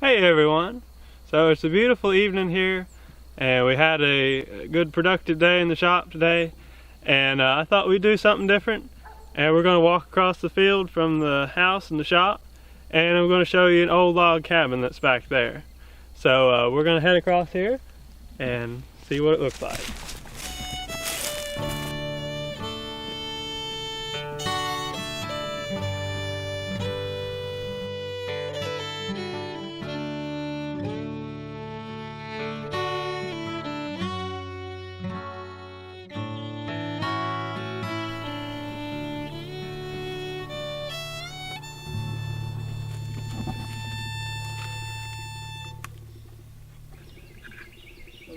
Hey everyone! So it's a beautiful evening here, and we had a good productive day in the shop today, and I thought we'd do something different, and we're going to walk across the field from the house and the shop, and I'm going to show you an old log cabin that's back there. So we're going to head across here and see what it looks like.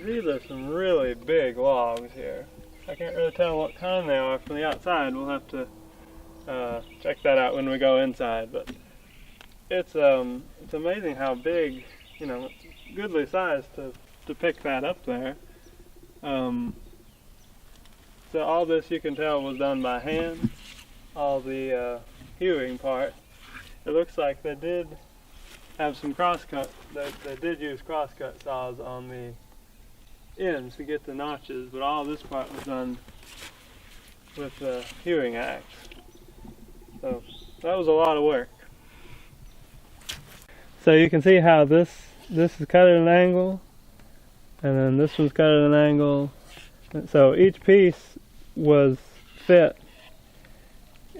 These are some really big logs here. I can't really tell what kind they are from the outside. We'll have to check that out when we go inside. But it's amazing how big, it's goodly size to pick that up there. So all this, you can tell, was done by hand. All the hewing part. It looks like they did have some crosscut. They did use crosscut saws on the ends to get the notches, but all this part was done with the hewing axe. So that was a lot of work. So you can see how this is cut at an angle, and then this was cut at an angle. So each piece was fit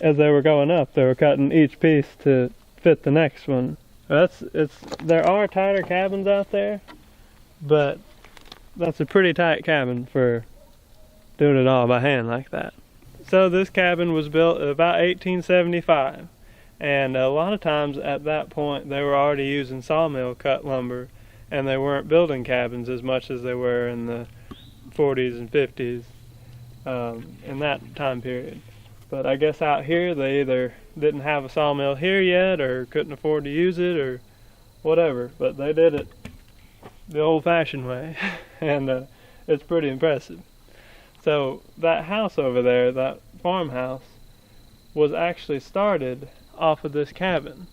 as they were going up. They were cutting each piece to fit the next one. There are tighter cabins out there, but that's a pretty tight cabin for doing it all by hand like that. So this cabin was built about 1875, and a lot of times at that point they were already using sawmill cut lumber, and they weren't building cabins as much as they were in the 40s and 50s in that time period. But I guess out here they either didn't have a sawmill here yet, or couldn't afford to use it, or whatever, but they did it the old-fashioned way, and it's pretty impressive. So that house over there, that farmhouse, was actually started off of this cabin.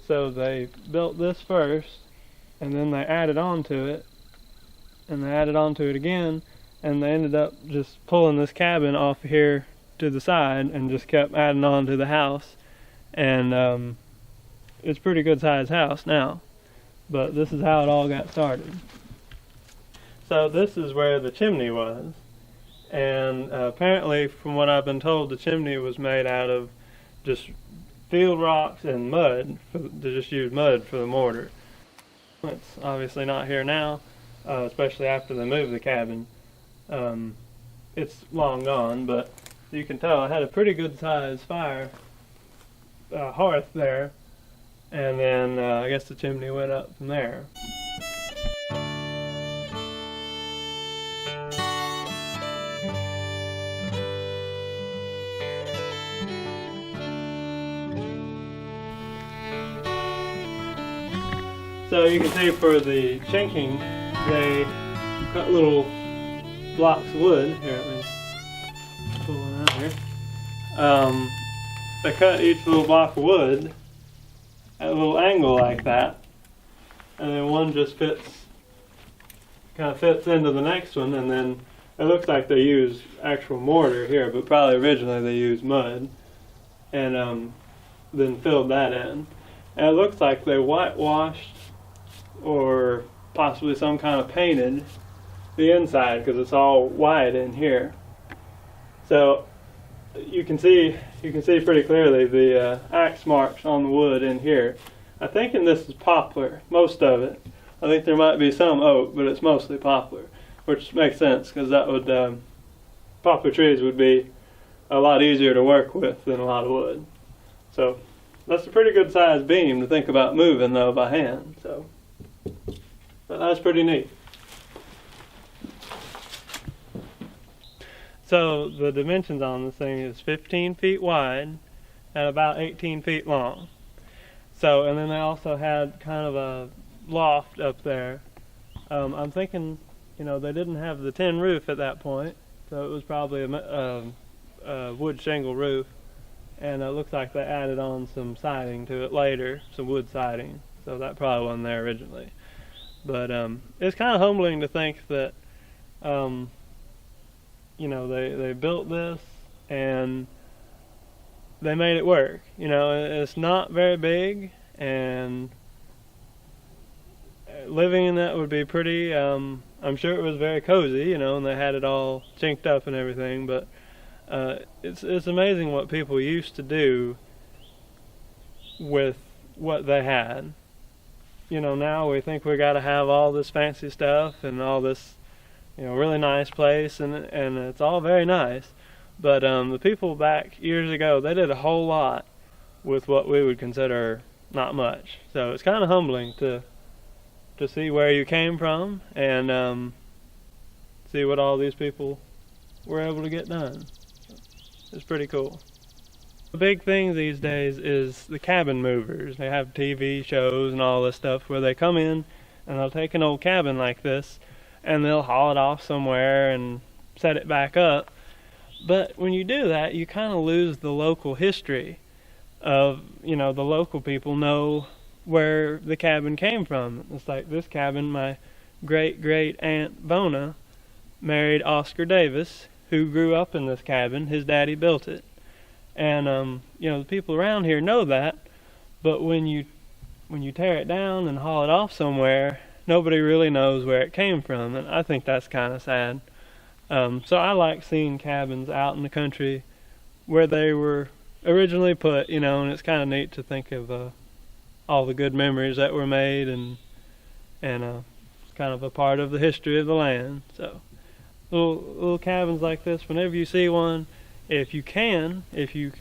So they built this first, and then they added on to it, and they added on to it again, and they ended up just pulling this cabin off here to the side and just kept adding on to the house. And it's a pretty good sized house now. But this is how it all got started. So this is where the chimney was, and apparently, from what I've been told, the chimney was made out of just field rocks and mud. They just used mud for the mortar. It's obviously not here now, especially after they moved the cabin. It's long gone, but you can tell it had a pretty good sized fire hearth there. And then I guess the chimney went up from there. So you can see for the chinking, they cut little blocks of wood. Here, let me pull one out here. They cut each little block of wood at a little angle like that, and then one just kind of fits into the next one, and then it looks like they use actual mortar here, but probably originally they used mud, and then filled that in. And it looks like they whitewashed or possibly some kind of painted the inside, because it's all white in here. So you can see pretty clearly the axe marks on the wood in here. I'm thinking this is poplar, most of it. I think there might be some oak, but it's mostly poplar, which makes sense, because that would poplar trees would be a lot easier to work with than a lot of wood. So that's a pretty good sized beam to think about moving though by hand. So but that's pretty neat. So the dimensions on this thing is 15 feet wide and about 18 feet long. So, and then they also had kind of a loft up there. I'm thinking, they didn't have the tin roof at that point, so it was probably a wood shingle roof. And it looks like they added on some siding to it later, some wood siding. so that probably wasn't there originally. But it's kind of humbling to think that, you know, they built this and they made it work. You know, it's not very big, and living in that would be pretty, I'm sure it was very cozy, you know, and they had it all chinked up and everything, but it's amazing what people used to do with what they had. You know, now we think we got to have all this fancy stuff and all this, you know, really nice place, and it's all very nice. But the people back years ago, they did a whole lot with what we would consider not much. So it's kind of humbling to see where you came from and see what all these people were able to get done. It's pretty cool. The big thing these days is the cabin movers. They have TV shows and all this stuff where they come in and they'll take an old cabin like this and they'll haul it off somewhere and set it back up. But when you do that, you kind of lose the local history of, you know, the local people know where the cabin came from. It's like this cabin, my great aunt Bona married Oscar Davis, who grew up in this cabin. His daddy built it. And you know, the people around here know that, but when you tear it down and haul it off somewhere, nobody really knows where it came from, and I think that's kind of sad. So I like seeing cabins out in the country where they were originally put, you know, and it's kind of neat to think of all the good memories that were made, and it's kind of a part of the history of the land. So little cabins like this, whenever you see one, if you can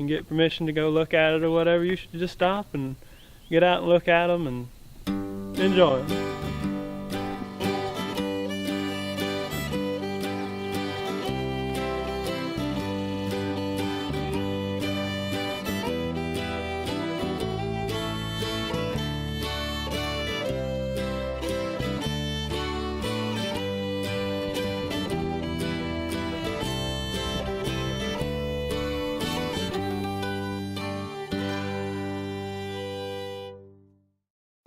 get permission to go look at it or whatever, you should just stop and get out and look at them and enjoy them.